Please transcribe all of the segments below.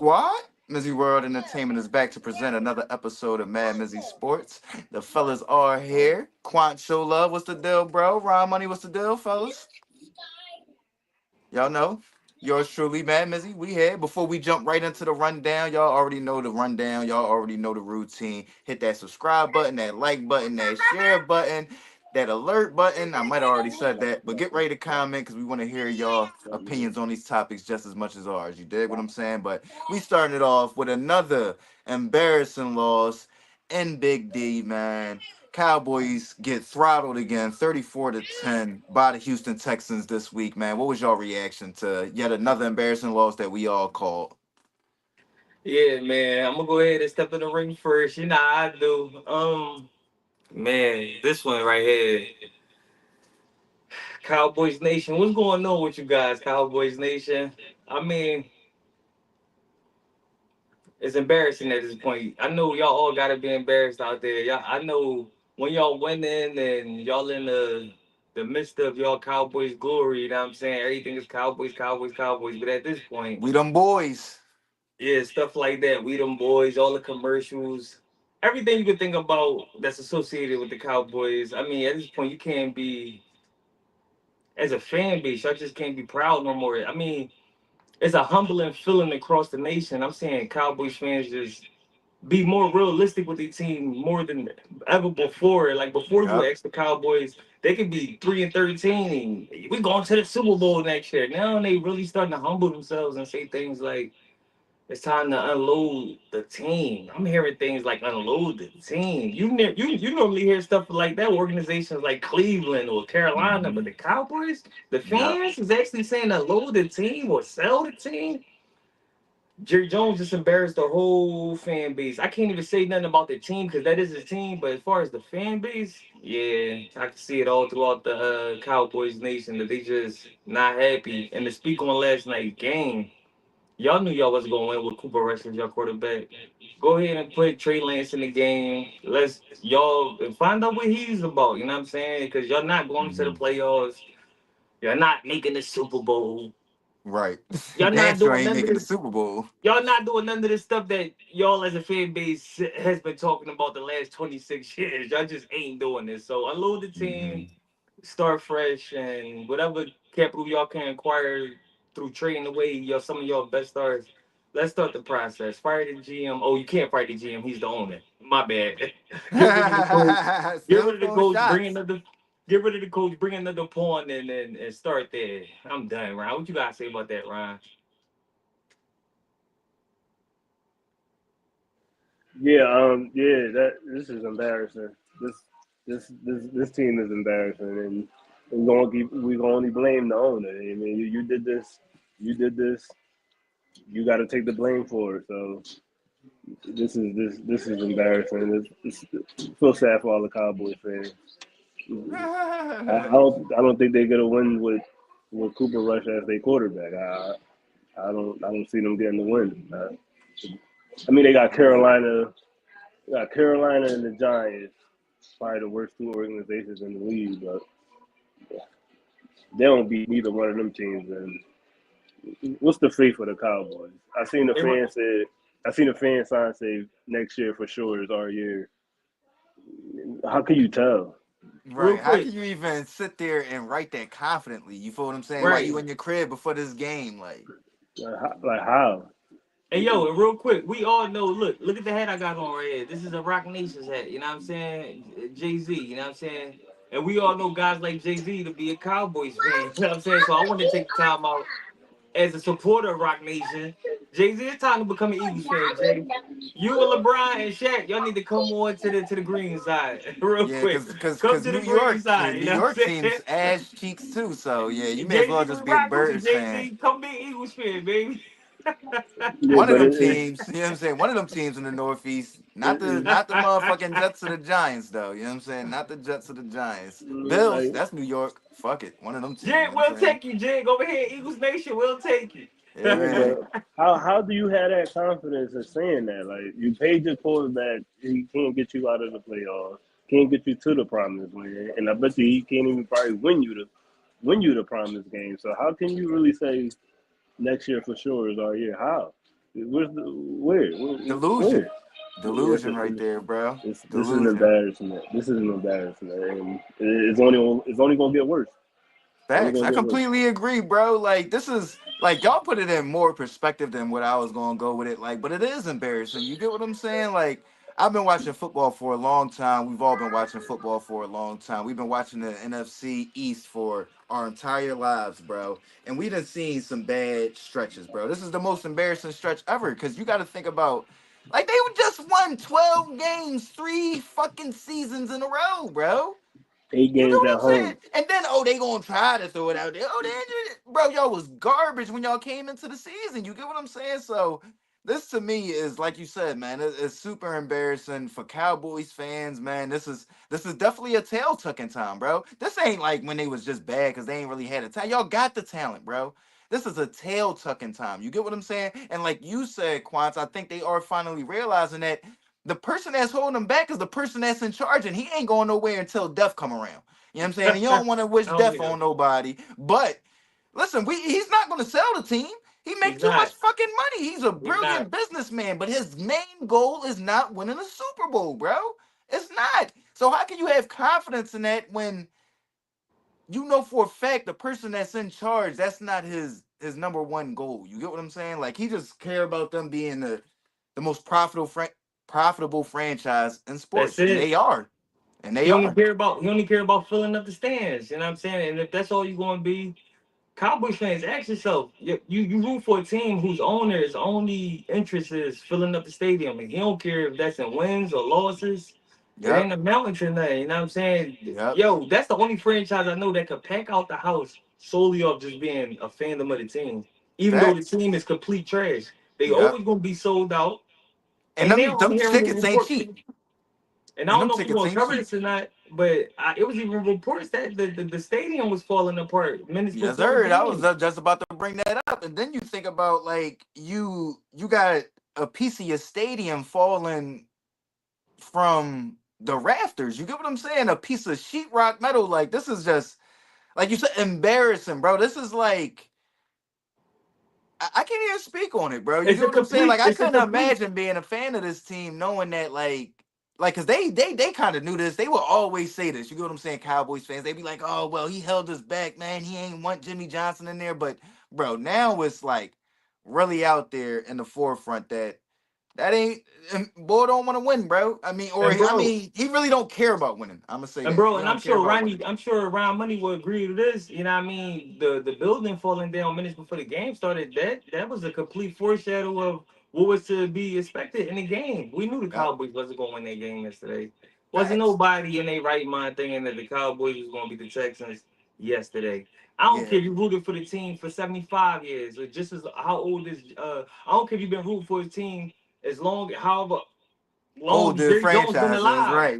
Squad. MizzyWorld Entertainment is back to present another episode of MadMizzy Sports. The fellas are here. Quant Show Love, what's the deal, bro? Ron Money, what's the deal, fellas? Y'all know. Yours truly, Mad Mizzy. We here. Before we jump right into the rundown, y'all already know the rundown. Y'all already know the routine. Hit that subscribe button, that like button, that share button, that alert button. I might have already said that, but get ready to comment because we want to hear y'all opinions on these topics just as much as ours. You dig what I'm saying? But we started it off with another embarrassing loss in Big D, man. Cowboys get throttled again, 34-10 by the Houston Texans this week, man. What was your reaction to yet another embarrassing loss that we all called? Yeah, man. I'm gonna go ahead and step in the ring first. You know how I do. Man, this one right here, Cowboys Nation. What's going on with you guys, Cowboys Nation? I mean, it's embarrassing at this point. I know y'all all gotta be embarrassed out there. Y'all, I know when y'all winning and y'all in the midst of y'all Cowboys glory. You know what I'm saying? Everything is Cowboys, Cowboys, Cowboys. But at this point, We them boys. yeah, stuff like that. We them boys, all the commercials, everything you could think about that's associated with the Cowboys. I mean, at this point, you can't be as a fan base. I just can't be proud no more. I mean, it's a humbling feeling across the nation. I'm saying Cowboys fans just be more realistic with their team more than ever before. Like before, you Yup. ask the Cowboys, they could be 3-13. We going to the Super Bowl next year. Now they really starting to humble themselves and say things like, it's time to unload the team. I'm hearing things like unload the team. You normally hear stuff like that. Organizations like Cleveland or Carolina, but Mhm. the Cowboys, the Yup. fans is actually saying unload the team or sell the team. Jerry Jones just embarrassed the whole fan base. I can't even say nothing about the team because that is his team. But as far as the fan base, yeah, I can see it all throughout the Cowboys nation that they just not happy. And to speak on last night's game, y'all knew y'all was going to win with Cooper Rush as your quarterback. Go ahead and put Trey Lance in the game. Let's y'all find out what he's about. You know what I'm saying? Because y'all not going to the Mhm. playoffs. You're not making the Super Bowl. Right. Y'all Damn not sure doing ain't none of making the this. Super Bowl. Y'all not doing none of this stuff that y'all as a fan base has been talking about the last 26 years. Y'all just ain't doing this. So unload the team, Mhm. start fresh, and whatever capital y'all can acquire through trading away some of y'all best stars. Let's start the process. Fire the GM. Oh, you can't fire the GM. He's the owner. My bad. Get rid of the coach. Get Still rid of the throwing coach. Bring shots. another. Get rid of the coach. Bring another pawn and start there. I'm done, Ryan. What you gotta say about that, Ryan? Yeah, that this is embarrassing. This this team is embarrassing, and we gonna only blame the owner. I mean, you did this, you did this. You got to take the blame for it. So this is embarrassing. It's so sad for all the Cowboys fans. I don't think they're gonna win with Cooper Rush as their quarterback. I don't see them getting the win. I mean, they got Carolina and the Giants, probably the worst two organizations in the league, but they don't beat neither one of them teams. And what's the fate for the Cowboys? Hey, I seen a fan sign say next year for sure is our year. How can you tell? real Right. How quick, can you even sit there and write that confidently? You feel what I'm saying? While you right? in your crib before this game, like. Like how? Hey yo, and real quick, we all know. Look at the hat I got on right here. This is a Rock Nation's hat. You know what I'm saying? Jay Z. You know what I'm saying? And we all know guys like Jay Z to be a Cowboys fan. You know what I'm saying? So I want to take the time out as a supporter of Rock Nation. Jay Z, it's time to become an Eagles fan. Jay, you and LeBron and Shaq, y'all need to come on to the green side real Yeah, quick. cause, cause, Come cause to the New green York, the side. You New know what I'm York saying? team's ass cheeks too. So yeah, you may as Jay well Z, just we be a rock with you. Birds Jay fan. Z, come be an Eagles fan, baby. Yeah, One of but them teams, you know what I'm saying? One of them teams in the Northeast, not the it, not the motherfucking Jets of the Giants though. You know what I'm saying? Not the Jets of the Giants. Bills, like that's New York. Fuck it, one of them teams. You Jig, know what I'm we'll saying? take you, Jig. Over here, Eagles Nation, we'll take you. Yeah, yeah, man. but how do you have that confidence in saying that? Like you paid your quarterback, he can't get you out of the playoffs, can't get you to the promised land, and I bet you he can't even probably win you the promised game. So how can you really say next year for sure is our year? How? Where's the where? Delusion. Where? Yes, Delusion right there, bro. this is an Delusion. embarrassment. This is an embarrassment, and it's only gonna get worse. It's only Facts. gonna I get worse. completely agree, bro. Like this is like y'all put it in more perspective than what I was gonna go with it. Like, but it is embarrassing. You get what I'm saying? Like, I've been watching football for a long time. We've all been watching football for a long time. We've been watching the NFC East for our entire lives, bro. And we done seen some bad stretches, bro. This is the most embarrassing stretch ever because you got to think about. Like they just won 12 games, 3 fucking seasons in a row, bro. Eight You know games what at I'm saying? home. And then, oh, they gonna try to throw it out there. Oh, they injured it. Bro, y'all was garbage when y'all came into the season. You get what I'm saying? So this to me is like you said, man. It's super embarrassing for Cowboys fans, man. This is definitely a tail tucking time, bro. This ain't like when they was just bad because they ain't really had a talent. Y'all got the talent, bro. This is a tail tucking time. You get what I'm saying? And like you said, Quants, I think they are finally realizing that the person that's holding them back is the person that's in charge, and he ain't going nowhere until death come around. You know what I'm saying? And you I don't want to wish don't death either. on nobody. But listen, he's not going to sell the team. He make He's too much not. fucking money. He's a He's not. brilliant businessman, but his main goal is not winning a Super Bowl, bro. It's not. So how can you have confidence in that when you know for a fact the person that's in charge, that's not his number one goal. You get what I'm saying? Like he just care about them being the most profitable franchise in That's sports, and it. they are, and they He only are. care about he only care about filling up the stands. You know what I'm saying? And if that's all you're gonna be, Cowboys fans, ask yourself, you root for a team whose owner's only interest is filling up the stadium, and he don't care if that's in wins or losses. It Yep, ain't amounting to nothing. You know what I'm saying? yep. Yo, that's the only franchise I know that could pack out the house solely off just being a fandom of the team. Even though the Facts. team is complete trash, they Yep. always gonna be sold out. And And they them on them hearing the tickets ain't report. cheap. And I And don't them know if you're tickets gonna ain't cover cheap. this or not, but it was even reports that the stadium was falling apart minutes Yes, before the sir. I was game. just about to bring that up, and then you think about like you got a piece of your stadium falling from the rafters. You get what I'm saying? A piece of sheetrock metal. Like this is just like you said, embarrassing, bro. This is like I can't even speak on it, bro. You It's get a what I'm saying? complete. Like I It's a couldn't complete. imagine being a fan of this team, knowing that like because they kind of knew this. They will always say this. You get what I'm saying? Cowboys fans, they be like, oh well, he held us back, man. He ain't want Jimmy Johnson in there, but bro, now it's like really out there in the forefront that that ain't boy don't want to win, bro. I mean, or And bro, he really don't care about winning. I'm gonna say And that bro, he and don't care about winning. I'm sure Ron Money will agree to this. You know what I mean? The building falling down minutes before the game started, that was a complete foreshadow of what was to be expected in the game. We knew the Yep, Cowboys wasn't gonna win that game yesterday. Wasn't facts. nobody in their right mind thinking that the Cowboys was gonna beat the Texans yesterday. I don't Yeah, care if you rooted for the team for 75 years or just as how old is I don't care if you've been rooting for his team as long however long older Jerry Jones been franchises. alive. Right.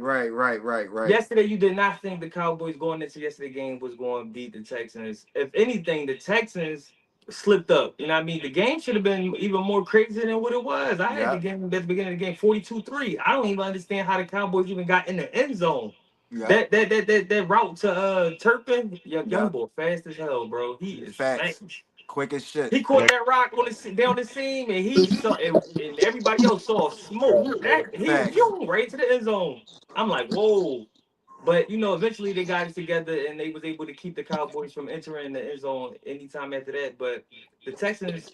Yesterday, you did not think the Cowboys going into yesterday's game was going to beat the Texans. If anything, the Texans slipped up. You know what I mean? The game should have been even more crazy than what it was. I had the Yep, game at the beginning of the game 42-3. I don't even understand how the Cowboys even got in the end zone. yep, That route to Turpin, young yep. boy, fast as hell, bro. He is Facts. fast. Quick as shit. He caught that rock on the down the seam, and he saw and everybody else saw smoke. That he Facts. phew, right to the end zone. I'm like, whoa. But eventually they got it together and they was able to keep the Cowboys from entering the end zone anytime after that. But the Texans,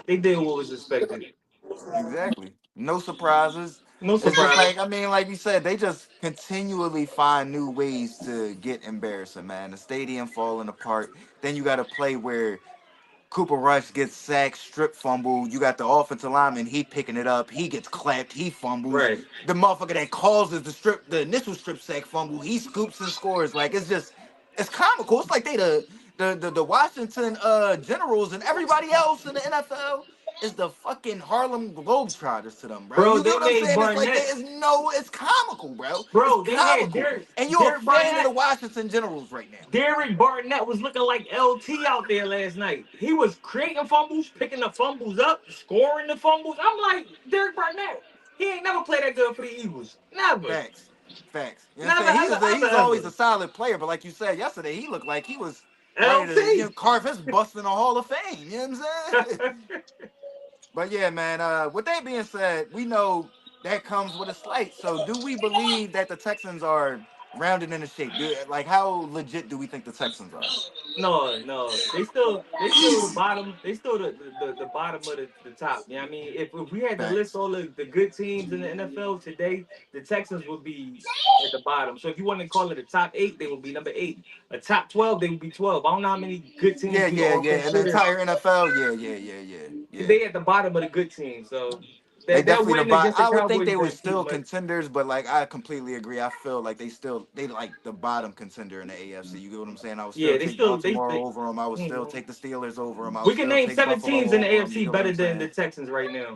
they did what was expected. Exactly. No surprises. No It's just surprise. like I mean, like you said, they just continually find new ways to get embarrassing, man. The stadium falling apart. Then you got to play where Cooper Rush gets sacked, strip fumble. You got the offensive lineman, he picking it up. He gets clapped, he fumbles. Right. The motherfucker that causes the initial strip sack fumble, he scoops and scores. Like it's comical. It's like they the Washington Generals and everybody else in the NFL is the fucking Harlem Globetrotters to them, bro. Bro, You get they what I'm made saying? It's like Barnett. it's comical, bro. It's Bro, they had comical. And you're a Derek fan of the Barnett. Washington Generals right now. Derek Barnett was looking like LT out there last night. He was creating fumbles, picking the fumbles up, scoring the fumbles. I'm like, Derek Barnett, he ain't never played that good for the Eagles. Never. Facts. Facts. You know what I'm Never, saying? ever, ever, He's always ever. a solid player, but like you said yesterday, he looked like he was ready to LT. carve his bust in the Hall of Fame. You know what I'm saying? But yeah, man. With that being said, we know that comes with a slight. So, do we believe that the Texans are rounded into shape? Like, how legit do we think the Texans are? No. They still the bottom. They still the bottom of the top. You know what I mean? If we had to list Facts. all the good teams in the NFL today, the Texans would be at the bottom. So if you want to call it a top 8, they would be number 8. A top 12, they would be 12. I don't know how many good teams we all Yeah. And the consider. entire NFL, yeah. They at the bottom of the good teams. So They they'll definitely the win bottom. against the I would think Cowboys they were that team, still but contenders, but like I completely agree. I feel like they like the bottom contender in the AFC. You get what I'm saying? I would still yeah, they take still Baltimore they over them. I would still mhm. take the Steelers over them. I would We can still name take 7 Buffalo teams in the over them. You AFC get what better I'm than the saying? Texans right now.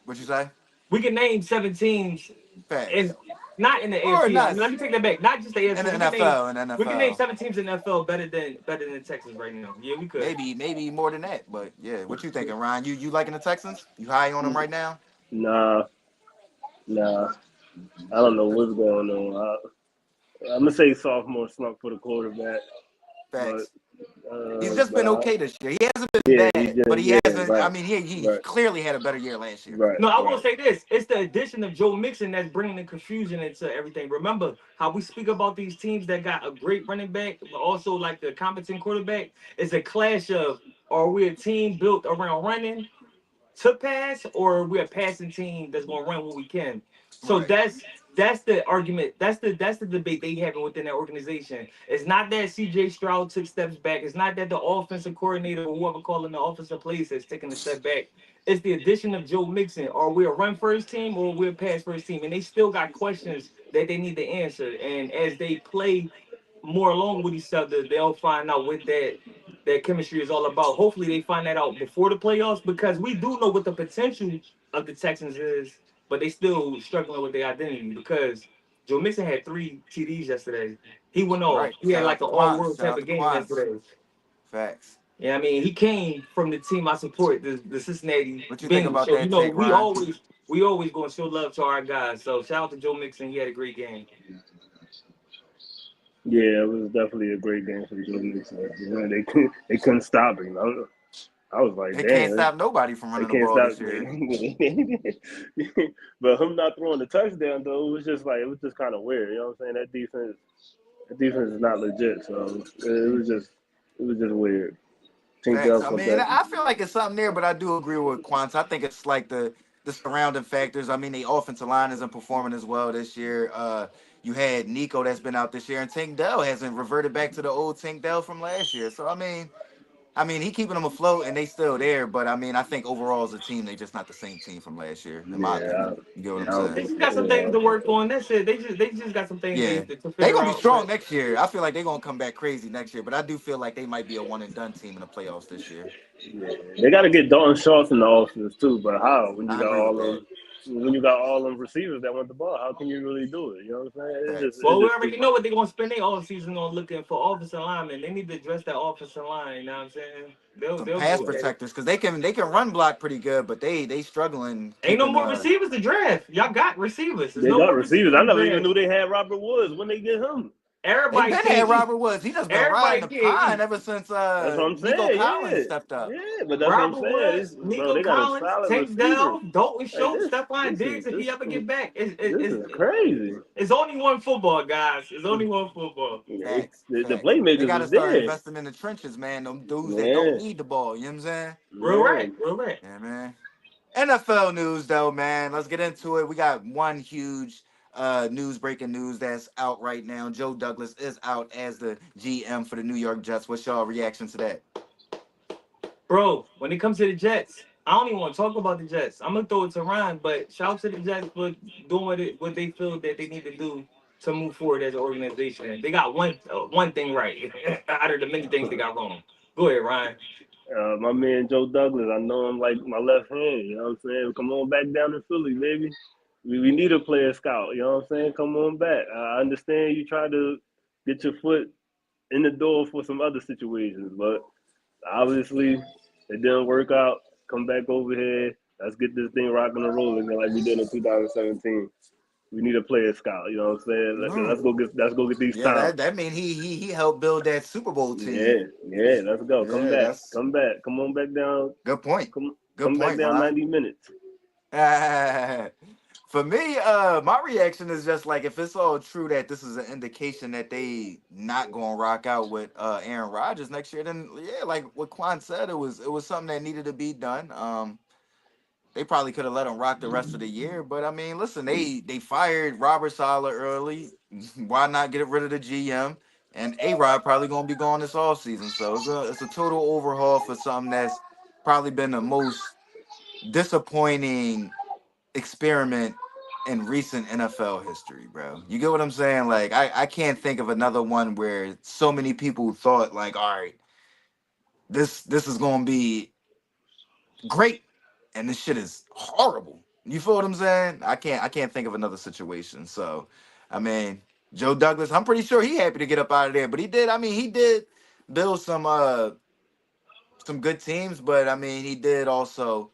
What you say? We can name 7 teams Facts in not in the or AFC. I not mean, let me take that back. Not just the in AFC. the NFL? In the We can name NFL, 7 teams in the NFL better than the Texans right now. Yeah, we could. maybe more than that. But yeah, what you thinking, Ryan? You liking the Texans? You high on them right now? Nah, nah. I don't know what's going on. I'm gonna say sophomore slump for the quarterback, but Facts. He's just been okay this year. He hasn't been yeah, he bad, just but he hasn't. I right, mean, he right, clearly had a better year last year. right, No, I will right. say this. It's the addition of Joe Mixon that's bringing the confusion into everything. Remember how we speak about these teams that got a great running back, but also like the competent quarterback? It's a clash of, are we a team built around running to pass, or we're a passing team that's gonna run when we can. So Right. that's the argument. That's the debate they having within that organization. It's not that CJ Stroud took steps back. It's not that the offensive coordinator or whoever calling the offensive plays is taking a step back. It's the addition of Joe Mixon. Are we a run first team or are we a pass first team? And they still got questions that they need to answer. And as they play more along with each other, they'll find out what that chemistry is all about. Hopefully, they find that out before the playoffs because we do know what the potential of the Texans is, but they still struggling with their identity because Joe Mixon had 3 TDs yesterday. He went off. Right. He had Shout out like to an all Quants. world Shout type out of to game Quants. yesterday. Facts. Yeah, I mean, he came from the team I support, the Cincinnati What you think Bengals. about So that take, Ryan? we always gonna show love to our guys. So shout out to Joe Mixon. He had a great game. Yeah, it was definitely a great game for the Giants. They couldn't stop him. I was like, They can't damn, stop nobody from they running the can't ball stop. this year. But him not throwing the touchdown though, it was just kind of weird. You know what I'm saying? That defense is not legit. So it was just weird. Tank Facts. Dell I fucked mean, up. I feel like it's something there, but I do agree with Quants. I think it's like the surrounding factors. I mean, the offensive line isn't performing as well this year. You had Nico that's been out this year, and Tank Dell hasn't reverted back to the old Tank Dell from last year. So I mean, he keeping them afloat, and they still there. But I mean, I think overall as a team, they just not the same team from last year, in my Yeah, opinion. You get what yeah, I'm I don't saying? They think just got so. some things to work on. That's it. They just got some things Yeah, to they figure gonna be out. strong But next year. I feel like they're gonna come back crazy next year. But I do feel like they might be a one and done team in the playoffs this year. Yeah. They got to get Dalton Schultz in the offense too. But how I agree with that. when you got all them receivers that want the ball, how can you really do it? You know what I'm saying? Facts. well, It's we just too already know much. what they're gonna spend their all season on looking for offensive linemen. They need to address that offensive line. You know what I'm saying? Some They'll pass go at it. protectors because they can run block pretty good, but they struggling Ain't no keeping more receivers to draft. Y'all got receivers. There's They no got more receivers. receivers I to never even draft. knew they had Robert Woods when they get him. they Everybody been can't had eat. Robert Woods. He just been riding Everybody the can't pine eat. ever since That's what I'm Nico saying. Collins Yeah, stepped up. yeah. But that's what I'm Robert saying. Woods, Bro, Nico they got a Collins, solid Tank receiver. Dell, Dalton Like Schultz, Stephon Diggs, if he ever get back. this is crazy. It's only one football, guys. It's only one football. Yeah, Facts, the facts. They got playmakers to is start there. investing in the trenches, man. Them dudes that don't Yeah, need the ball. You know what I'm saying? Real right, man. real right. Yeah, man. NFL news though, man. Let's get into it. We got one huge breaking news that's out right now. Joe Douglas is out as the GM for the New York Jets. What's y'all reaction to that? Bro, when it comes to the Jets, I don't even want to talk about the Jets. I'm gonna throw it to Ryan, but shout out to the Jets for doing what they feel that they need to do to move forward as an organization. They got one thing right out of the many things they got wrong. Go ahead, Ryan. My man Joe Douglas, I know him like my left hand. You know what I'm saying? Come on back down to Philly, baby. We need a player scout. You know what I'm saying? Come on back. I understand you try to get your foot in the door for some other situations, but obviously it didn't work out. Come back over here. Let's get this thing rocking and rolling again like we did in 2017. We need a player scout. You know what I'm saying? Let's go get these Yeah, talents. that mean he helped build that Super Bowl team. Yeah. Let's go. Yeah, that's Come back. Come on back down. good point. Good Come back point, down Ryan. 90 minutes. For me, my reaction is just like if it's all true that this is an indication that they not gonna rock out with Aaron Rodgers next year, then yeah, like what Quan said, it was something that needed to be done. They probably could have let him rock the rest of the year, but I mean, listen, they fired Robert Saleh early. Why not get rid of the GM? And A Rod probably gonna be gone this all season, so it's a total overhaul for something that's probably been the most disappointing experiment in recent NFL history, bro. You get what I'm saying? Like I can't think of another one where so many people thought like, all right, this is gonna be great, and this shit is horrible. You feel what I'm saying? I can't think of another situation. So, I mean, Joe Douglas, I'm pretty sure he happy to get up out of there, but he did. I mean, he did build some good teams, but I mean, he did also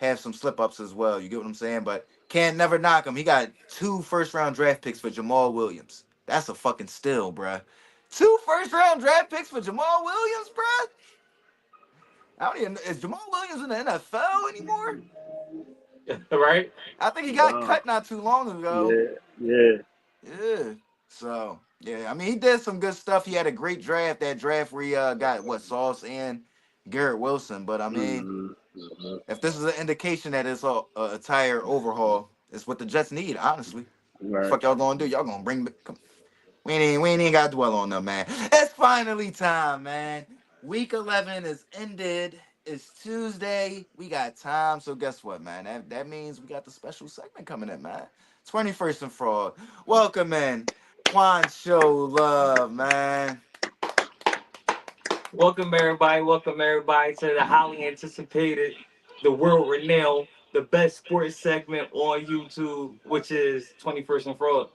have some slip ups as well. You get what I'm saying? But can't never knock him. He got 2 first round draft picks for Jamal Williams. That's a fucking steal, bruh. 2 first round draft picks for Jamal Williams, bruh. I don't even is Jamal Williams in the NFL anymore? Right? I think he got Nah. cut not too long ago. Yeah. Yeah. So yeah, I mean he did some good stuff. He had a great draft. That draft where he got what Sauce and Garrett Wilson. But I mean, if this is an indication that it's a tire overhaul, it's what the Jets need. Honestly, Right. fuck y'all gonna do? Y'all gonna bring? We ain't gotta dwell on them, man. It's finally time, man. Week 11 is ended. It's Tuesday. We got time. So guess what, man? That means we got the special segment coming in, man. 21st and Fraud. Welcome in. Quan Show Love, man. Welcome everybody to the highly anticipated, the world renowned, the best sports segment on YouTube, which is 21st and Fraud.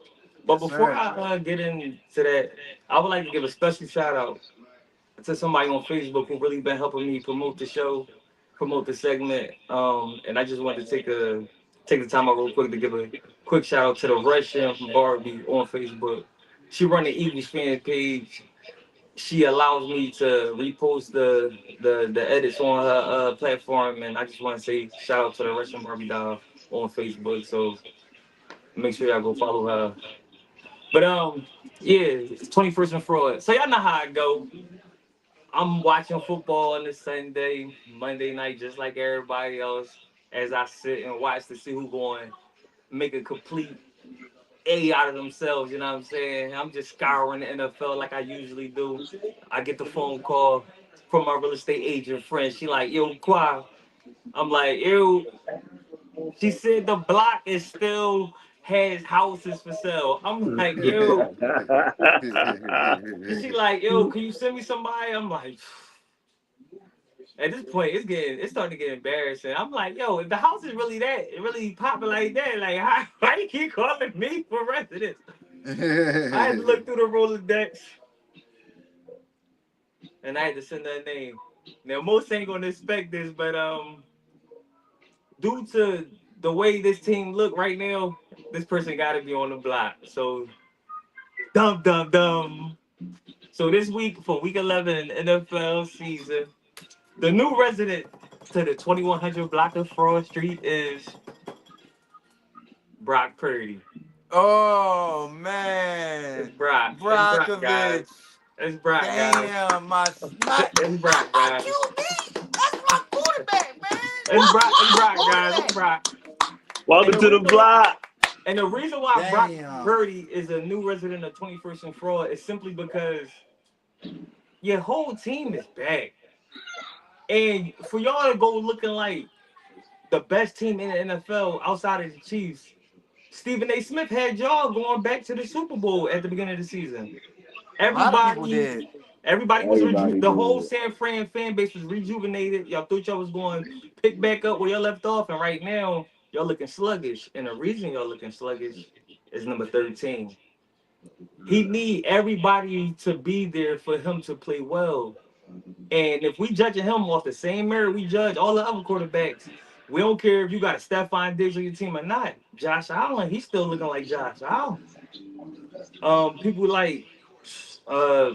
But Yes, before sir. I get into that, I would like to give a special shout out to somebody on Facebook who really been helping me promote the show, promote the segment. And I just wanted to take the time out real quick to give a quick shout out to the Russian Barbie on Facebook. She run the Eagles fan page. She allows me to repost the edits on her platform, and I just want to say shout out to the Russian Barbie doll on Facebook. So make sure y'all go follow her. But yeah, 21st and Fraud. So y'all know how I go. I'm watching football on this Sunday, Monday night, just like everybody else, as I sit and watch to see who going to make a complete A out of themselves. You know what I'm saying? I'm just scouring the NFL like I usually do. I get the phone call from my real estate agent friend. She like, yo, Qua. I'm like, yo. She said the block is still has houses for sale. I'm like, yo. She like, yo, can you send me somebody? I'm like, at this point, it's starting to get embarrassing. I'm like, yo, if the house is really that, really popping like that, like, why you keep calling me for residence? I had to look through the Rolodex, and I had to send her name. Now, most ain't gonna expect this, but due to the way this team look right now, this person got to be on the block. So, dum dum dum. So this week for Week 11 in the NFL season, the new resident to the 2100 block of Fraud Street is Brock Purdy. Oh It's man. Brock. It's Brock, guys. Brockovich. It's Brock, guys. Damn, It's Brock, my guys. QB. That's my quarterback, man. It's What? Brock. It's My Brock, guys. It's quarterback. Brock. And Welcome the to the reason why, block. and the reason why Brock Damn. Purdy is a new resident of 21st and Fraud is simply because your whole team is back, and for y'all to go looking like the best team in the NFL outside of the Chiefs, Stephen A. Smith had y'all going back to the Super Bowl at the beginning of the season. A lot of people Everybody, did. everybody was Everybody the whole did. San Fran fan base was rejuvenated. Y'all thought y'all was going to pick back up where y'all left off, and right now y'all looking sluggish. And the reason y'all looking sluggish is number 13. He need everybody to be there for him to play well. And if we judging him off the same merit we judge all the other quarterbacks, we don't care if you got a Stephon Diggs on your team or not. Josh Allen, he's still looking like Josh Allen. People like uh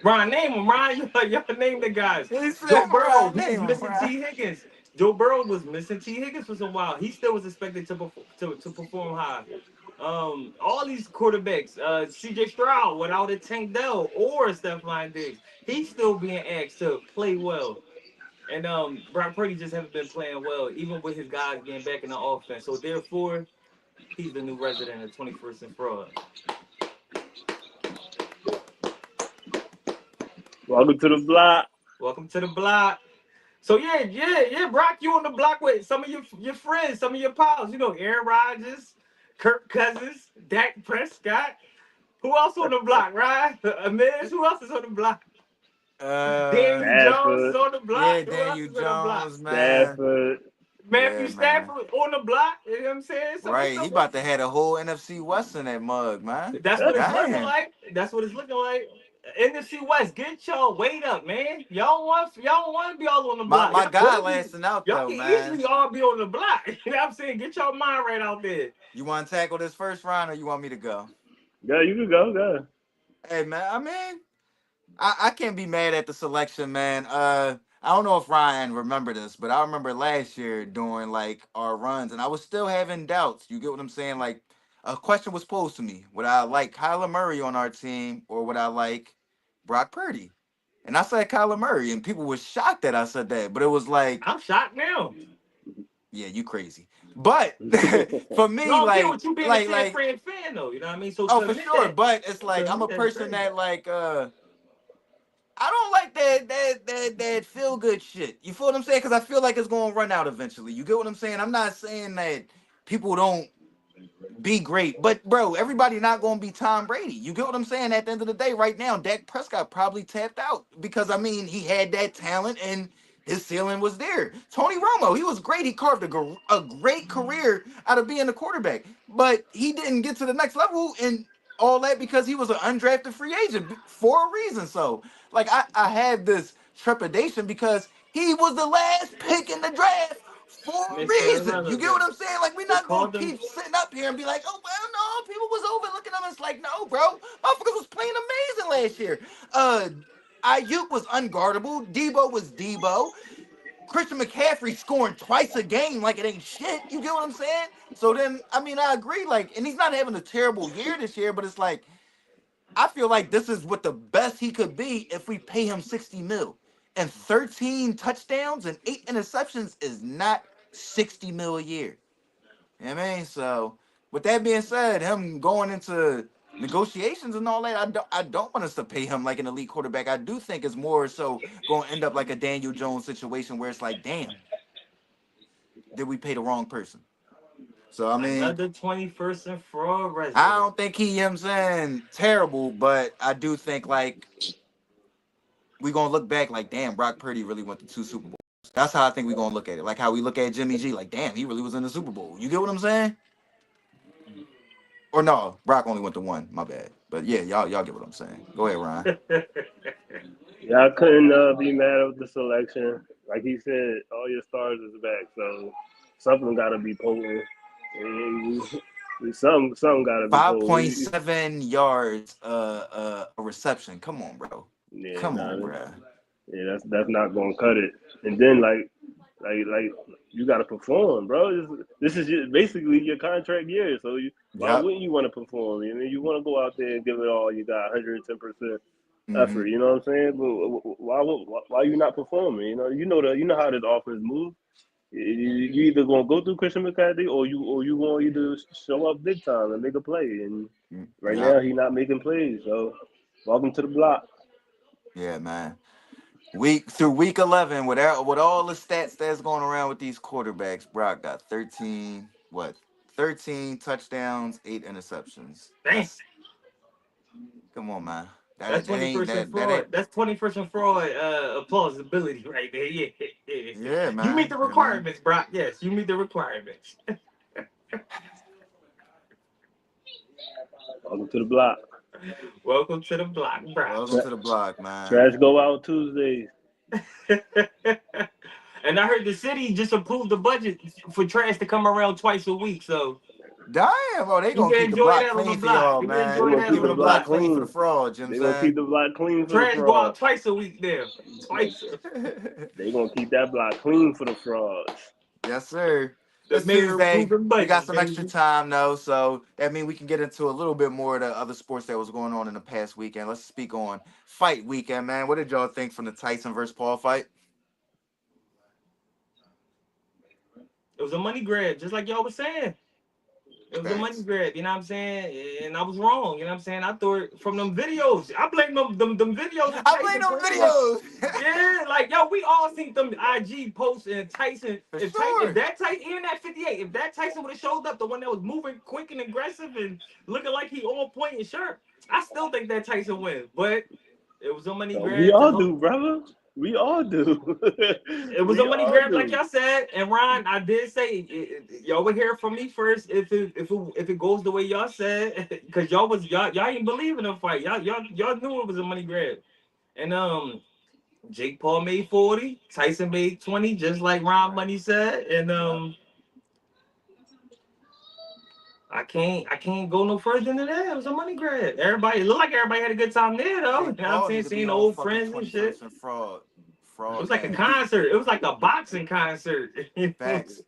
Ryan, name him. Ryan, y'all name the guys. He Joe said, Burrow, right, he was name him, missing right. T. Higgins. Joe Burrow was missing T. Higgins for some while. He still was expected to perform high. All these quarterbacks, C.J. Stroud without a Tank Dell or Stephon Diggs, he's still being asked to play well. And Brock Purdy just haven't been playing well, even with his guys getting back in the offense. So therefore, he's the new resident of 21st and fraud. Welcome to the block. Welcome to the block. So yeah, Brock, you on the block with some of your friends, some of your pals. You know, Aaron Rodgers, Kirk Cousins, Dak Prescott. Who else on the block, right? Amiz, who else is on the block? Daniel Jones is Stafford, on the block. Yeah, Who else Daniel is on the block? Jones, man. Stafford. Matthew Yeah, man. Stafford on the block. You know what I'm saying? Right, he about to have a whole NFC West in that mug, man. That's what it's looking Damn. like. That's what it's looking like. NFC West, get y'all weight up, man. Y'all want to be all on the block. My Y'all guy could be. lasting out Y'all though, can man. easily all be on the block. You know what I'm saying? Get your mind right out there. You want to tackle this first round, or you want me to go? Yeah, you can go. Go. Hey, man. I mean, I can't be mad at the selection, man. I don't know if Ryan remember this, but I remember last year during like our runs, and I was still having doubts. You get what I'm saying? Like, a question was posed to me: would I like Kyler Murray on our team, or would I like Brock Purdy? And I said Kyler Murray, and people were shocked that I said that. But it was like, I'm shocked now. yeah, you crazy. But for me, No, I'm getting like, what you being a like, San like, Fran fan though. You know what I mean? So oh, to for admit sure. that, But it's to like I'm a admit that is person crazy. that like I don't like that feel good shit. You feel what I'm saying? Because I feel like it's gonna run out eventually. You get what I'm saying? I'm not saying that people don't be great, but bro, everybody not gonna be Tom Brady. You get what I'm saying? At the end of the day, right now, Dak Prescott probably tapped out because I mean he had that talent and his ceiling was there. Tony Romo, he was great. He carved a great career out of being a quarterback, but he didn't get to the next level and all that because he was an undrafted free agent for a reason. So, like, I have this trepidation because he was the last pick in the draft for a Mr. reason. You get what Irrelevant. I'm saying? Like, we're They not gonna called him. keep sitting up here and be like, oh well, no, people was overlooking them. It's like, no, bro, motherfuckers was playing amazing last year. Uh, Ayuk was unguardable. Debo was Debo. Christian McCaffrey scoring twice a game like it ain't shit. You get what I'm saying? So then, I mean, I agree. Like, and he's not having a terrible year this year, but it's like I feel like this is what the best he could be if we pay him 60 mil. And 13 touchdowns and 8 interceptions is not 60 mil a year. You know what I mean? So with that being said, him going into negotiations and all that, I don't want us to pay him like an elite quarterback. I do think it's more so going to end up like a Daniel Jones situation where it's like, damn, did we pay the wrong person? So I mean, Another 21st and fraud I resident. don't think he, you know what I'm saying, terrible, but I do think like we're gonna look back like, damn, Brock Purdy really went to 2 Super Bowls. That's how I think we're gonna look at it. Like how we look at Jimmy G, like, damn, he really was in the Super Bowl. You get what I'm saying? Or no, Brock only went to one. My bad. But yeah, y'all get what I'm saying. Go ahead, Ryan. Yeah, I couldn't be mad with the selection. Like he said, all your stars is back, so something got to be potent. And something got to be Five potent. point seven yards a reception. Come on, bro. Yeah, Come on, nah, bro. yeah, that's not gonna cut it. And then like you got to perform, bro. This is basically your contract year, so why Yep. wouldn't you want to perform? I mean, you want to go out there and give it all you got, 110% Mm-hmm. effort. You know what I'm saying? But why you not performing? You know how this offense moves. You either gonna go through Christian McCaffrey or you gonna either show up big time and make a play. And right now Yep. he not making plays. So welcome to the block. Yeah, man. Week 11, with all the stats that's going around with these quarterbacks, Brock got 13 touchdowns, 8 interceptions. Damn. Come on, man. That's That ain't 21st and that fraud. ain't That's 21st and fraud plausibility right there. Yeah, yeah. yeah, You meet man. the You know what I mean? requirements, Brock. Yes, you meet the requirements. Welcome to the block. Welcome to the block, Brock. Welcome to the block, man. Trash go out Tuesdays. And I heard the city just approved the budget for trash to come around twice a week. So Damn, bro, they you gonna can keep the enjoy block that on the clean for block. y'all, You can They man. enjoy gonna that keep on Keeping the the the block block block. clean for the clean. frauds, you know They what gonna keep I'm the block clean for the Trash go out fraud. twice a week there. Twice. saying? They gonna keep that block clean for the frauds. Yes, sir. The It's mayor Tuesday. approving We got budget, some extra baby. time though, so that means we can get into a little bit more of the other sports that was going on in the past weekend. Let's speak on fight weekend, man. What did y'all think from the Tyson versus Paul fight? It was a money grab, just like y'all was saying. It was a money Facts. grab, you know what I'm saying? And I was wrong, you know what I'm saying? I thought from them videos. I blame them videos of I blame Tyson them Fury. videos. Yeah, like yo, we all seen them IG posts and Tyson. For If sure. that Tyson, even at 58, if that Tyson would have showed up, the one that was moving quick and aggressive and looking like he on point and sharp, I still think that Tyson wins. But it was a money We grab to all help. do, brother. We all do. It was a We money all grab, like do. y'all said. And Ron, I did say y'all would hear from me first if it goes the way y'all said, because y'all ain't believe in the fight. Y'all knew it was a money grab. And Jake Paul made 40, Tyson made 20, just like Ron Money said. And I can't go no further than that. It was a money grab. Everybody it looked like everybody had a good time there though. You Jake know what I'm Paul saying? need to be Seeing on old fucking friends and 20 shit. First and fraud. It Fraud was like a game. concert. It was like a boxing concert. Facts.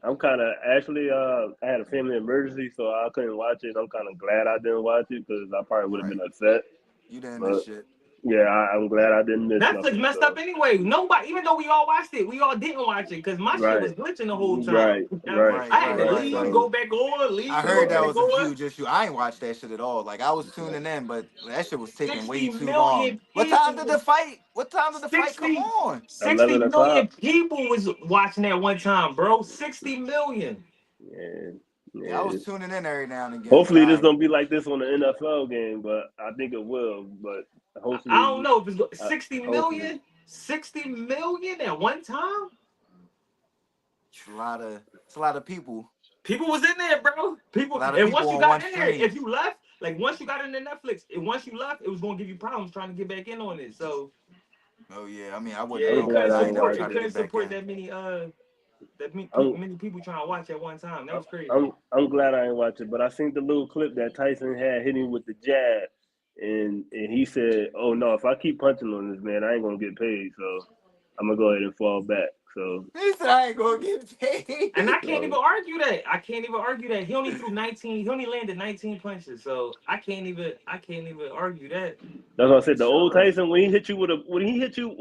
I'm kind of actually. I had a family emergency, so I couldn't watch it. I'm kind of glad I didn't watch it because I probably would have Right. been upset. You didn't miss But shit. yeah, I'm glad I didn't miss Netflix nothing. messed up So anyway. Nobody, even though we all watched it, we all didn't watch it because my shit right, was glitching the whole time. right, right, I Right, had to right, right. right, leave, right. go So back on, I leave, heard go that right. back was a on. huge issue. I ain't watched that shit at all. Like I was tuning in, but that shit was taking way 60 too long. million What time did the people, fight? What time did the fight come 60, on? 60 11 o'clock. million people was watching that one time, bro. 60 million. Yeah, Yeah, I was yeah. tuning in every now and again, but Hopefully this I don't be like this on the NFL game, but I think it will. But I don't hopefully, know if it's uh, 60 hopefully. million, 60 million at one time. it's a lot of people. People was in there, bro. A People, lot of and people once you on got one in there, stream. if you left, like once you got into Netflix, and once you left, it was gonna give you problems trying to get back in on it. So Oh yeah, I mean I wouldn't yeah, I'm it know glad because couldn't I I ain't ain't never support. watch tried It to it. couldn't get back support in. that many I'm many people trying to watch at one time. That was crazy. I'm glad I ain't watch it. But I seen the little clip that Tyson had hitting with the jab, and he said, "Oh no, if I keep punching on this man, I ain't gonna get paid. So I'm gonna go ahead and fall back." So He said I ain't gonna get And paid. I can't even so argue that. I can't even argue that. He only threw 19. He only landed 19 punches. So I can't even argue that. that's what I For said. The old sure. Tyson when he hit you with a when he hit you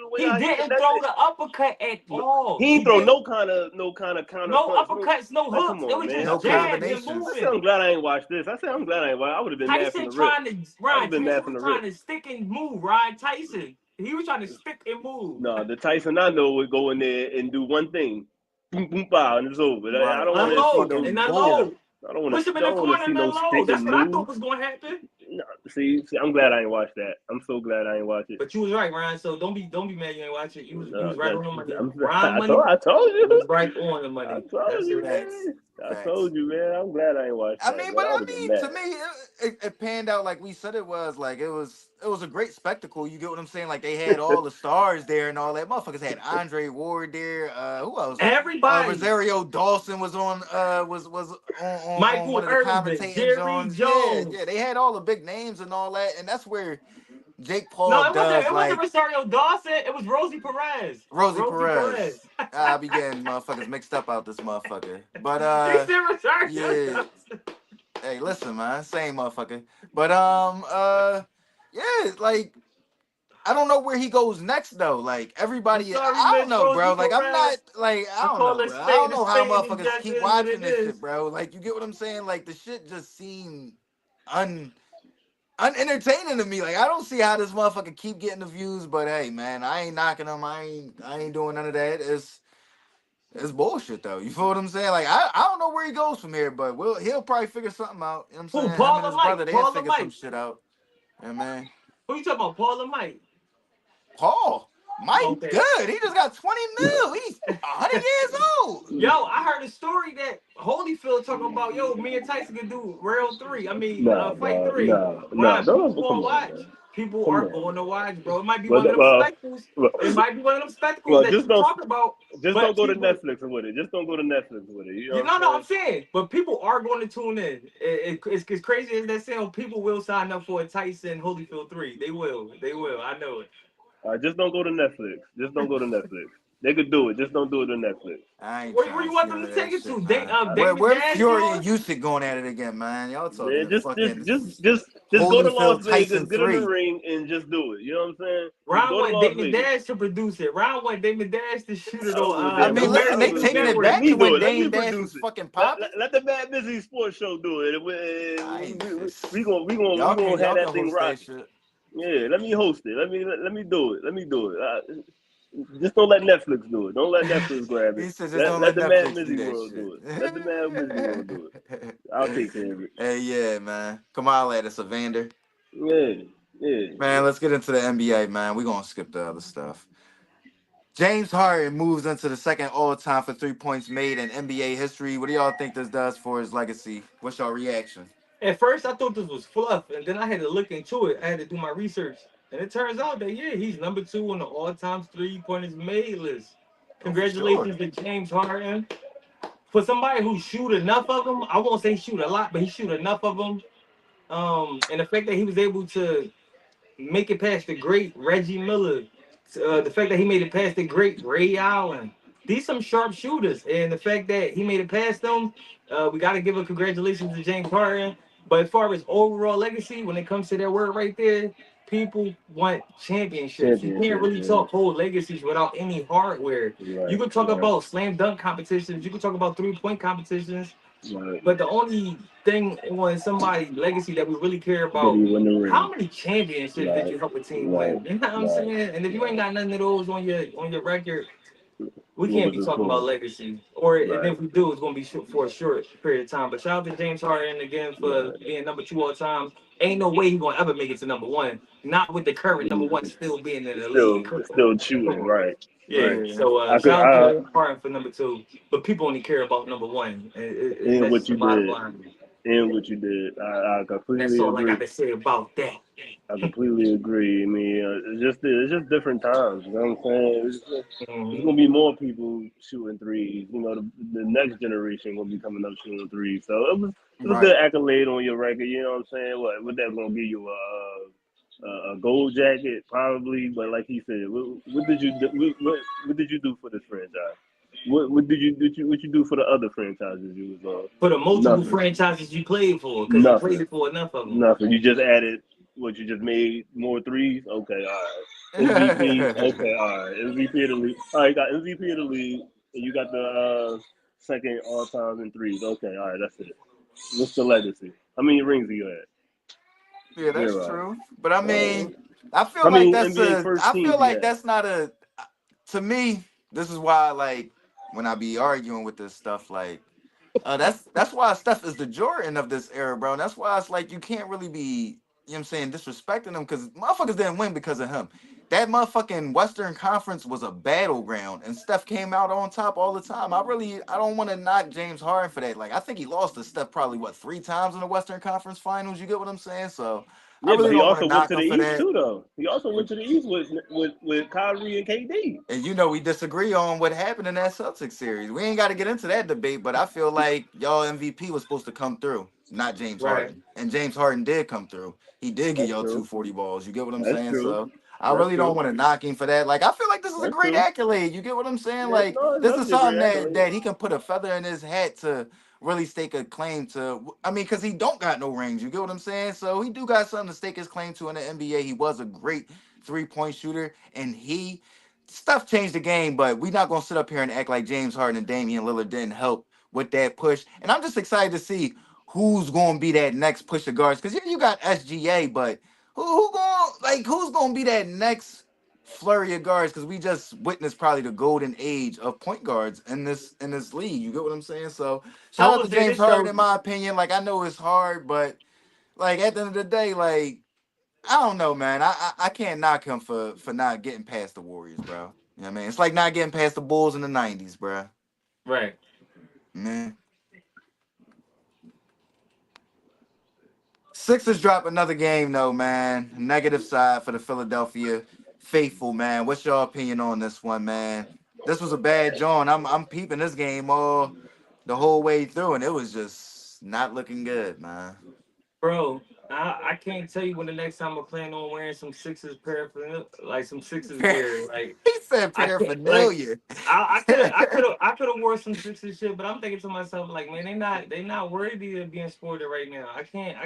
the way He how he didn't throw finessed the uppercut at it, all. he He ain't throw didn't. no kind of counter No punch. No, uppercuts, no like come hooks. It on, was man. No just jabs and I said combinations. I'm moving. glad I ain't watched this. I said I'm glad I ain't watched. I would have been mad from Tyson the rip. trying to I would have Ryan been mad Tyson from was the trying rip. to stick and move. Ryan Tyson. He was trying to stick and move. No, the Tyson I know would go in there and do one thing, boom, boom, pow, and it's over. I Right. don't want And to see Unload no. and fucking boom. unload. I don't want Push him to. in the Don't want to corner see and no unload. stick That's and what I thought move. was going to happen. No, see, I'm glad I ain't watched that. I'm so glad I ain't watched it. But you was right, Ryan. So don't be mad you ain't watch it. You was right on the money. I'm, Ryan money I told was you. right on the I money. told That's you, it. Facts. man. I Facts. told you, man. I'm glad I ain't watched I that, mean, man. but I I would have been mean, to mad. me, it panned out like we said it was. Like it was a great spectacle. You get what I'm saying? Like they had all the stars there and all that. Motherfuckers had Andre Ward there. Who else? Everybody. Rosario Dawson was on. Was on Michael one of the Irvin, commentating Jerry joints. Yeah, Jones. yeah. They had all the big names and all that. And that's where Jake No, Paul it wasn't. does It wasn't like Rosario Dawson. It was Rosie Perez. Rosie Rosie Perez. Perez. I be getting motherfuckers mixed up out this motherfucker. But He said Rosario yeah. Dawson. Hey, listen, man, same motherfucker. But yeah, like I don't know where he goes next though. Like I'm everybody, sorry, I don't Miss know, Rosie bro. Like I'm not Perez. like I I don't call know, it bro. I don't spade a know how spade. It motherfuckers just keep is what watching it this shit, is. bro. Like you get what I'm saying? Like the shit just seemed un unentertaining to me. Like I don't see how this motherfucker keep getting the views. But hey, man, I ain't knocking him. I ain't doing none of that. It's bullshit though. You feel what I'm saying? Like I don't know where he goes from here, but he'll probably figure something out. You know what I'm Who? saying? Him and Paula his brother, Mike. they'll Paula figure some Mike. shit out. Yeah, man. Who you talking about? Paula Mike. Paul, Mike, Okay. good. He just got 20 mil. He's 100 years old. Yo, I heard a story that Holyfield talking about, yo, me and Tyson can do round three. I mean, Nah, fight dog. three. Nah. Ryan, Don't people come gonna on, watch. man. people Come are on. going to watch, bro. It might be one of But them spectacles. well, It might be one of them spectacles well, that you talk about. just don't But go to people, Netflix with it. Just don't go to Netflix with it. You know you what I'm know, no, I'm saying? saying, but people are going to tune in. It's as crazy as that sound. People will sign up for a Tyson Holyfield 3. They will. They will. I know it. Just don't go to Netflix. Just don't go to Netflix. They could do it. Just don't do it to Netflix. I ain't Where trying you to see want none them of to that take it shit, to? man. Damon Where Dash Fury and doing? Usyk going at it again, man? Y'all Man, talking fucking just go to Las Holyfield Vegas, Tyson get in the 3. ring, and just do it. You know what I'm saying? Just Round go to one, Las Damon Vegas. Dash to produce it. Round one, Damon Dash to shoot it I don't give a on I damn. mean, I listen, don't they give a America's taking damn. it Network. Let back me to do when it. Let Dame me Dash produce was it. fucking popping. Let the MadMizzy Sports Show do it. I ain't just We gonna have y'all can that thing host that rocking. shit. Yeah, let me host it. Let me do it. Let me do it. Just don't let Netflix do it. Don't let Netflix grab it. He said just don't Let let the Mad Netflix do Mizzy that World shit. do it. Let the Mad Mizzy World do it. I'll take care of it. Hey, yeah, man. Come on, at us, Evander. Yeah, yeah. Man, let's get into the NBA, man. We're gonna skip the other stuff. James Harden moves into the second all-time for 3 points made in NBA history. What do y'all think this does for his legacy? What's your reaction? At first, I thought this was fluff, and then I had to look into it. I had to do my research, and it turns out that yeah, he's number two on the all-time three-pointers made list. Oh, for sure. Congratulations to James Harden. For somebody who shoot enough of them, I won't say shoot a lot, but he shoot enough of them. And the fact that he was able to make it past the great Reggie Miller, the fact that he made it past the great Ray Allen. These some sharp shooters, and the fact that he made it past them, we got to give a congratulations to James Harden. But as far as overall legacy, when it comes to that word right there, people want championships. You can't Championship, really yeah. talk whole legacies without any hardware. You Right, could talk right, about slam dunk competitions. You could talk about 3-point competitions. right. But the only thing on somebody's legacy that we really care Did he about, win the ring? how many championships did Right, you help a team right, win? You know what I'm right, saying? And if you ain't right. got none of those on your record, we What can't was be the talking about point? legacy. Or and Right, if we do, it's gonna be for a short period of time. But shout out to James Harden again for right. being number two all time. Ain't no way he gonna ever make it to number one. Not with the current number one Mhm. still being in the league. Still Come shooting. on. Right, Yeah, right. Yeah. so I could. shout out to Harden for number two, but people only care about number one, and And that's what just the you bottom did, line. and what you did. I That's completely all I got agree. to say about that. I completely agree. I mean, it's just different times. You know what I'm saying? There's Mhm. gonna be more people shooting threes. You know, the next generation will be coming up shooting threes. So it was a good Right. accolade on your record. You know what I'm saying? What that's gonna give you a gold jacket probably. But like he said, what did you do? What did you do for this franchise? What you do for the other franchises you was on? For the multiple Nothing. franchises you played for, because you Nothing. played for enough of them. Nothing. You just added what you just made more threes. Okay, all right. MVP. Okay, all right. MVP of the league. All right, you got MVP of the league, and you got the second all time in threes. Okay, all right. That's it. What's the legacy? How many rings are you at? Yeah, that's Zero. true. But I Uh, mean, I feel how like many that's NBA a. first I teams feel you like had? that's not a. To me, this is why, like, when I be arguing with this stuff, like, that's why Steph is the Jordan of this era, bro. And that's why it's like you can't really be, you know what I'm saying, disrespecting him because motherfuckers didn't win because of him. That motherfucking Western Conference was a battleground, and Steph came out on top all the time. I don't want to knock James Harden for that. Like, I think he lost to Steph probably what 3 times in the Western Conference Finals. You get what I'm saying? So I Yeah, but really he don't want to also went knock to him the for East that. too, though. He also went to the East with Kyrie and KD. And you know we disagree on what happened in that Celtics series. We ain't got to get into that debate, but I feel like y'all MVP was supposed to come through, not James Right. Harden. And James Harden did come through. He did get That's y'all true. 240 balls. You get what I'm That's saying? true. So I That's really don't true. want to knock him for that. Like I feel like this is a That's great true. accolade. You get what I'm saying? Yeah, Like no, it's this is definitely a great something accolade. that he can put a feather in his hat to really stake a claim to. I mean, because he don't got no rings. You get what I'm saying? So he do got something to stake his claim to in the NBA. He was a great 3 point shooter, and he stuff changed the game, but we're not gonna sit up here and act like James Harden and Damian Lillard didn't help with that push. And I'm just excited to see who's gonna be that next push of guards. Because you got SGA, but who's gonna be that next flurry of guards? Because we just witnessed probably the golden age of point guards in this league. You get what I'm saying? So I shout out will to say James this Harden, though. in my opinion. Like I know it's hard, but like at the end of the day, like I don't know, man. I can't knock him for not getting past the Warriors, bro. You know what I mean? It's like not getting past the Bulls in the '90s, bro. Right. Man, Sixers drop another game though, man. Negative side for the Philadelphia faithful, man. What's your opinion on this one, man? This was a bad John. I'm peeping this game all the whole way through, and it was just not looking good, man. Bro, I can't tell you when the next time I plan on wearing some Sixers paraphernalia, like some Sixers gear. Like He said I can't, like paraphernalia. I could have wore some Sixers shit, but I'm thinking to myself like, man, they not worthy of being sported right now. I can't.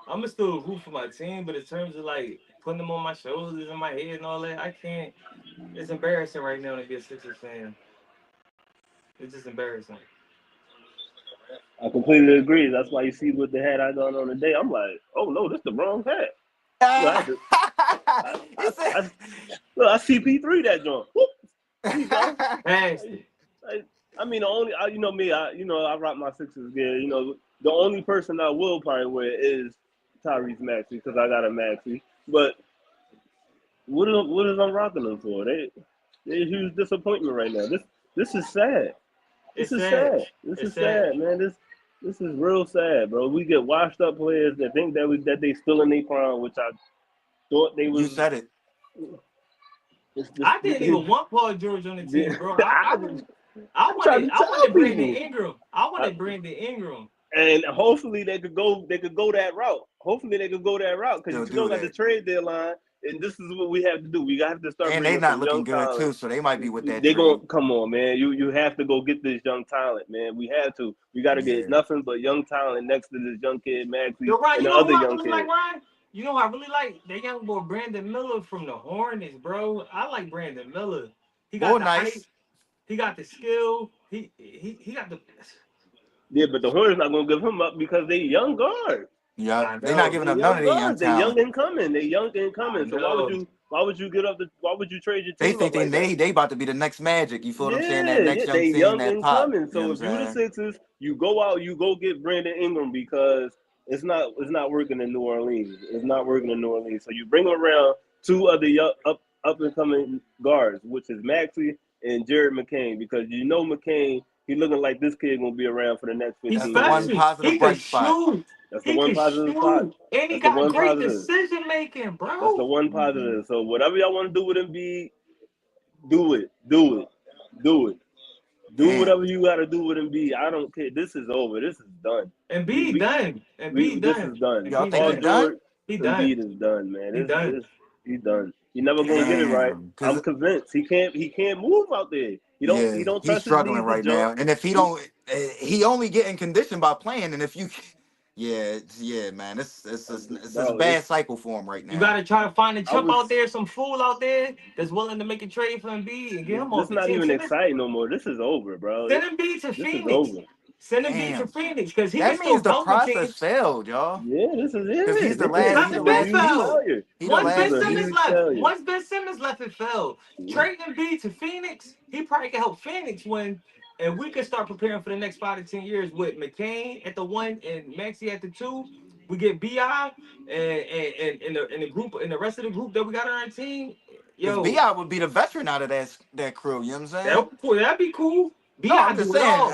I'm gonna still root for my team, but in terms of like putting them on my shoulders and my head and all that, I can't. It's embarrassing right now to be a Sixers fan. It's just embarrassing. I completely agree. That's why you see what the hat I got on today. I'm like, oh no, this the wrong hat. Look, I, had to, He said. I, look, I CP3 that joint. Whoop. There you go. Nasty. I mean, the only you know me, I rock my Sixers gear. You know, the only person I will probably wear is Tyrese Maxey because I got a Maxey. But what is I'm rocking them for? They're a huge disappointment right now. This is sad. This It's is sad. sad. This It's is sad, man. This is real sad, bro. We get washed up players that think that they still in their prime, which I thought they You was. said it. I didn't even want Paul George on the team, bro. I I'm trying to tell wanted Brandon people. Ingram. I wanted Brandon Ingram. And hopefully they could go that route. Hopefully they could go that route because They'll you do still got the that. trade deadline, and this is what we have to do. We have to start And they bringing not some looking young good talent. too, so they might be with that They trade. gonna come on, man. You have to go get this young talent, man. We have to. We got to Yeah. get nothing but young talent next to this young kid Maxey Yo, Ryan, and you the know other who I young really kid. like, Ryan? You know who I really like? That young boy Brandon Miller from the Hornets, bro. I like Brandon Miller. He got Boy, the height. nice. He got the skill. He got the. Yeah, but the Hornets not gonna give him up because they young guards. Yep. I They're not know. giving They up none young of their young guards. They young talent. and coming. They young and I coming. So know. why would you get up the why would you trade your They team up think like that? they about to be the next Magic. You feel what I'm saying? That Yeah, next young they team young that and pop. coming. You know So what if you the I'm saying? Sixers, you go out, you go get Brandon Ingram because it's not working in New Orleans. It's not working in New Orleans. So you bring around two other up and coming guards, which is Maxey and Jared McCain, because you know McCain, he looking like this kid gonna be around for the next He's 15 That's the one years. special. positive He could bright spot. shoot. That's the He one could positive spot. shoot. And he That's the got one great positive. decision making, That's the bro. one Mhm. positive. So whatever y'all want to do with Embiid, do it. Do it. Do it. Do Damn. whatever you got to do with Embiid. I don't care. This is over. This is done. And We, B we, done. And B this done. is done. And Y'all B think he Paul done. done? George, He done. Embiid is done, man. He done. He's done. He never gonna get it right. Damn. I'm Cause convinced he can't move out there. yeah, He don't he's trust his struggling knees to right jump. now. And if he don't, he only getting conditioned by playing. And if you, yeah, man, it's a Bro, bad cycle for him right You now. gotta try to find a I chump was out there, some fool out there that's willing to make a trade for Embiid and get him this off the not team. even exciting no more. This is over, bro. Send Embiid to This is Phoenix. over. Send Embiid to Damn, Phoenix because he can that still means the help the process team. failed, y'all. Yeah, this is Cause he's it. the last, This he the is Nothing a been last huge piece. fell. failure. He the Once This is Ben last a Simmons piece. huge left, failure. once Ben Simmons left, it fell. Trading Embiid to Phoenix, he probably could help Phoenix win, and we could start preparing for the next 5 to 10 years with McCain at the one and Maxey at the two. We get Bi and the group and the rest of the group that we got on our team. Cause Yo, Bi would be the veteran out of that crew. You know what I'm saying? that'd be cool. No, Bi I'm just do it saying all.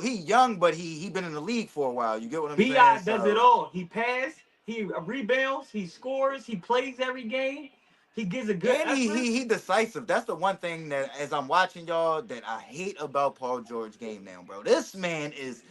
he young, but he been in the league for a while. You get what I'm saying? Bi does it So all. He passes, he rebounds, he scores, he plays every game. He gives a good and effort. he decisive. That's the one thing that as I'm watching y'all that I hate about Paul George game now, bro. This man is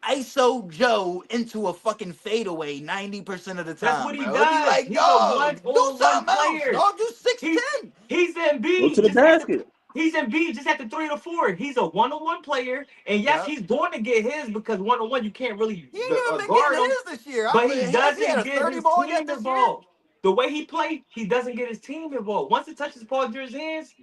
ISO Joe into a fucking fadeaway 90% of the That's time, what he bro. It'd be does. like, He's a dog, do one-on-one something else, player. dog. Do He's 6'10". he's in Go B to the just at the basket. he's in B just at the 3 to 4. He's a one-on-one player, and yes, Yep. he's going to get his because one-on-one you can't really He ain't even been guard getting him, his this year. but he Has he had doesn't a get 30 his ball yet team this year? involved. The way he played, he doesn't get his team involved. Once it touches Paul George's hands,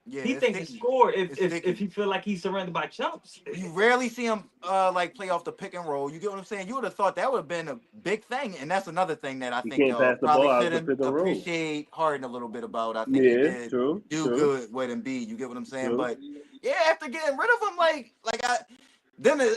Yeah, he it's thinks it's sticky. score. It's If sticky. he feel like he's surrounded by chumps. You rarely see him like play off the pick and roll. You get what I'm saying? You would have thought that would have been a big thing, and that's another thing that I He think can't y'all pass the probably ball out should the pick and roll. appreciate Harden a little bit about. I think he Yeah, did true, do true, good with Embiid. You get what I'm saying? true. But yeah, after getting rid of him,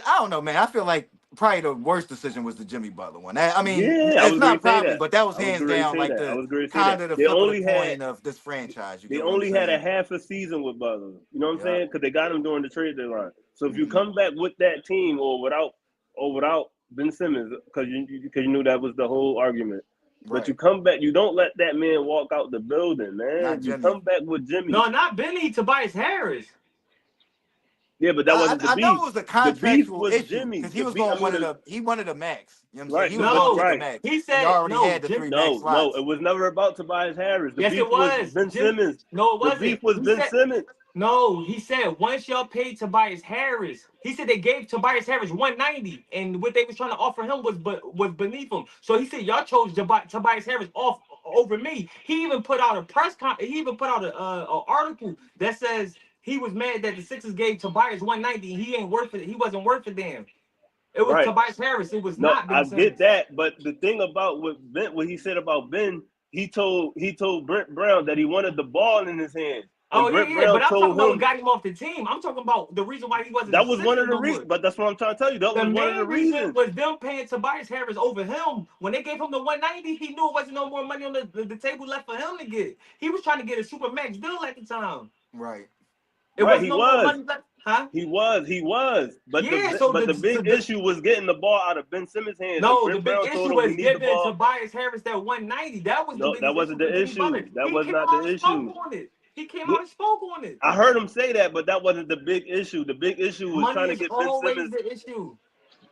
I don't know, man. I feel like probably the worst decision was the Jimmy Butler one. I mean, Yeah, I it's was going not to say probably, that. but that was I was hands going to down say like that. I the was going to say kind that. of the They flip of the only had coin of this franchise. You they get what I'm only had a saying? half a season with Butler. You know what I'm Yeah. saying? Because they got him during the trade deadline. So if you Mhm. come back with that team or without Ben Simmons, because you knew that was the whole argument. But you Right. come back, you don't let that man walk out the building, Not man. You Jimmy. come back with Jimmy. No, not Benny. Tobias Harris. Yeah, but that I, wasn't the I know beef. it was a The beef contractual was issue Jimmy. because he The was beef. I going mean, he wanted a max. You know what I'm saying? right, He was but willing to No, take a right. max. he And you said already no. had the Jim, three max No, it slots. was never about Tobias Harris. The yes, beef it was was. Ben Jim. Simmons. No, it The beef wasn't. was He Ben said Simmons. no. He said once y'all paid Tobias Harris, he said they gave Tobias Harris 190, and what they was trying to offer him was beneath him. So he said y'all chose Tobias Harris off over me. He even put out a He even put out a article that says he was mad that the Sixers gave Tobias 190. He ain't worth it. He wasn't worth it. Damn. It was Right. Tobias Harris. It was No, not Ben I get Simmons. that, but the thing about what he said about Ben, he told Brent Brown that he wanted the ball in his hands, and Oh yeah, Brent yeah. But Brown I'm talking told about what him got him off the team. I'm talking about the reason why he wasn't a that was one Sixer of the no reasons. more. But that's what I'm trying to tell you. That The was one of the main reason reasons. was them paying Tobias Harris over him. When they gave him the 190, he knew it wasn't no more money on the table left for him to get. He was trying to get a super max deal at the time. Right. It Right, wasn't he no more was, money left, huh? he was. But Yeah. the So but the big issue was getting the ball out of Ben Simmons' hands, and no, the Brent big Brown told issue him we was need the giving ball. Tobias Harris that 190. That was the No, that biggest wasn't issue for the Jimmy issue. Butler. That He was came not out the and spoke issue. on it. He came Yeah, out and spoke on it. I heard him say that, but that wasn't the big issue. The big issue was Money trying to is get Ben always Simmons. the issue.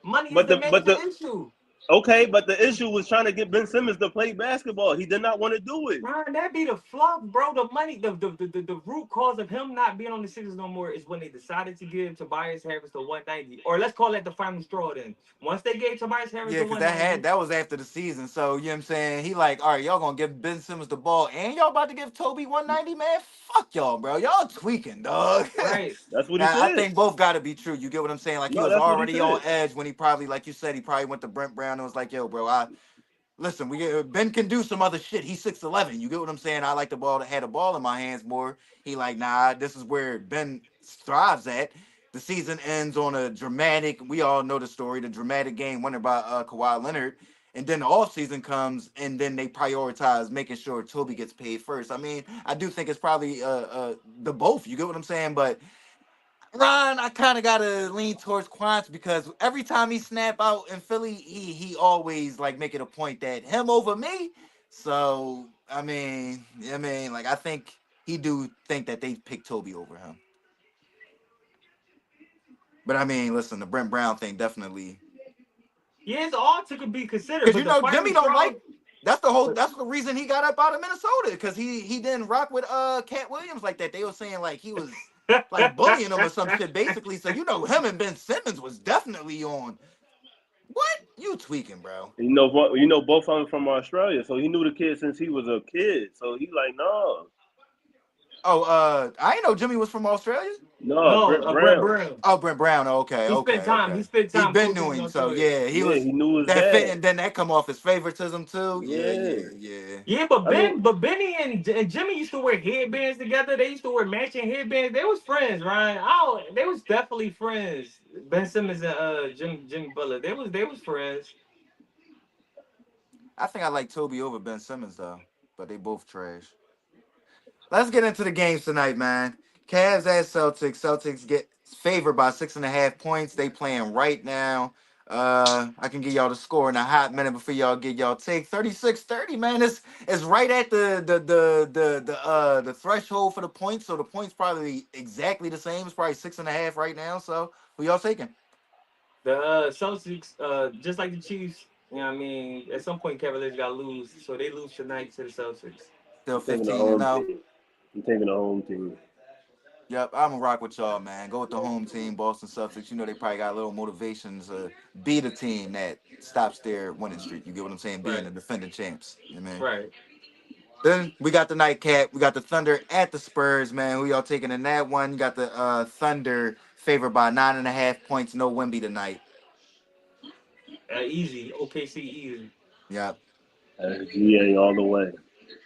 Money is But the the but major the issue. Okay, but the issue was trying to get Ben Simmons to play basketball. He did not want to do it. Man, that be the fluff, bro. The money, the root cause of him not being on the Sixers no more is when they decided to give Tobias Harris the 190. Or let's call that the final straw then. Once they gave Tobias Harris Yeah, the because 190, that was after the season. So you know what I'm saying? He like, all right, y'all gonna give Ben Simmons the ball and y'all about to give Toby 190, man. Fuck y'all, bro. Y'all tweaking, dog. right? That's what he I said. think both gotta be true. You get what I'm saying? Like he No, was that's what he already on said. edge when he probably, like you said, he probably went to Brent Brown and was like, yo, bro, I listen, Ben can do some other shit. He's 6'11". You get what I'm saying? I like the ball that had a ball in my hands more. He like, nah, this is where Ben thrives at. The season ends on a dramatic, we all know the story, the dramatic game winner by Kawhi Leonard. And then the offseason comes and then they prioritize making sure Toby gets paid first. I mean, I do think it's probably the both. You get what I'm saying? But Ron, I kind of gotta lean towards Quants because every time he snap out in Philly, he always like make it a point that him over me. So like I think he do think that they pick Toby over him. But I mean, listen, the Brent Brown thing definitely Yeah, it's all to be considered, because but the final Jimmy don't straw. like. That's the whole. But That's the reason he got up out of Minnesota because he didn't rock with Cat Williams like that. They were saying like he was like bullying him or some shit basically. So him and Ben Simmons was definitely on. What you tweaking, bro? Both of them from Australia, so he knew the kid since he was a kid. So he like, no, Oh, I didn't know Jimmy was from Australia. no, no, Brent Brett Brown. Brown. Oh, Brent Brown. Okay, He spent okay, time. He okay. spent He time been coaching knew in him, so Australia. yeah, he Yeah, was he knew his that fit, dad. and then that come off as favoritism too. Yeah, Yeah, yeah, yeah. Yeah, but I mean, Benny and Jimmy used to wear headbands together. They used to wear matching headbands. They was friends, Ryan. Oh, they was definitely friends. Ben Simmons and Jimmy Butler. They was friends. I think I like Toby over Ben Simmons though, but they both trash. Let's get into the games tonight, man. Cavs at Celtics. Celtics get favored by 6.5 points. They playing right now. I can give y'all the score in a hot minute before y'all get y'all take 36-30. Man, it's right at the threshold for the points. So the points probably exactly the same. It's probably 6.5 right now. So who y'all taking? The Celtics, just like the Chiefs. You know what I mean? At some point, Cavaliers got to lose, so they lose tonight to the Celtics. Still I'm taking the 15 and home 0. team. I'm taking the home team. Yep, I'm gonna rock with y'all, man. Go with the home team, Boston Celtics. They probably got a little motivation to be the team that stops their winning streak. You get what I'm saying? Being Right, the defending champs. You know what I mean? right. Then we got the nightcap. We got the Thunder at the Spurs, man. Who y'all taking in that one? You got the Thunder favored by 9.5 points. No Wimby tonight. Easy. OKC easy. Yep. GA all the way.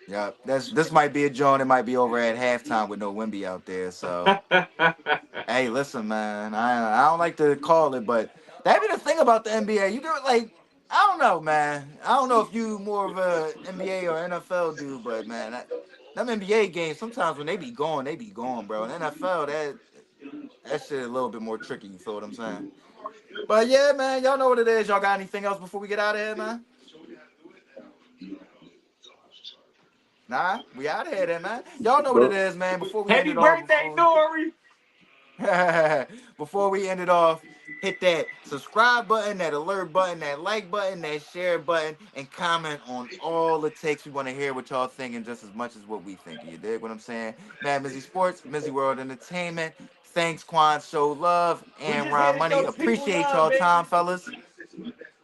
Yep. This might be a joint. It might be over at halftime with no Wimby out there. So hey, listen, man. I don't like to call it, but that be the thing about the NBA. You do like I don't know, man. I don't know if you more of a NBA or NFL dude, but man, them NBA games sometimes when they be gone, bro. And NFL that shit a little bit more tricky. You feel what I'm saying? But yeah, man, y'all know what it is. Y'all got anything else before we get out of here, man? Nah, we out of here then, man. Y'all know what it Go, is, man. Before we end Happy it off, birthday, Nori. before we end it off, hit that subscribe button, that alert button, that like button, that share button, and comment on all it takes. We want to hear what y'all thinking just as much as what we think. You dig what I'm saying? MadMizzy Sports, MizzyWorld Entertainment. Thanks, Quan. Show love We and just here Ron to show Money. the people Appreciate love, y'all time, baby. fellas.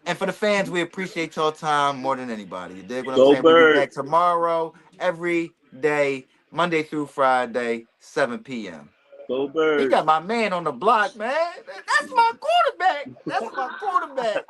And for the fans, we appreciate y'all time more than anybody. You dig what I'm go saying? We'll be bird. back tomorrow, every day, Monday through Friday, 7 p.m. Go He bird. got my man on the block, man. That's my quarterback. That's my quarterback.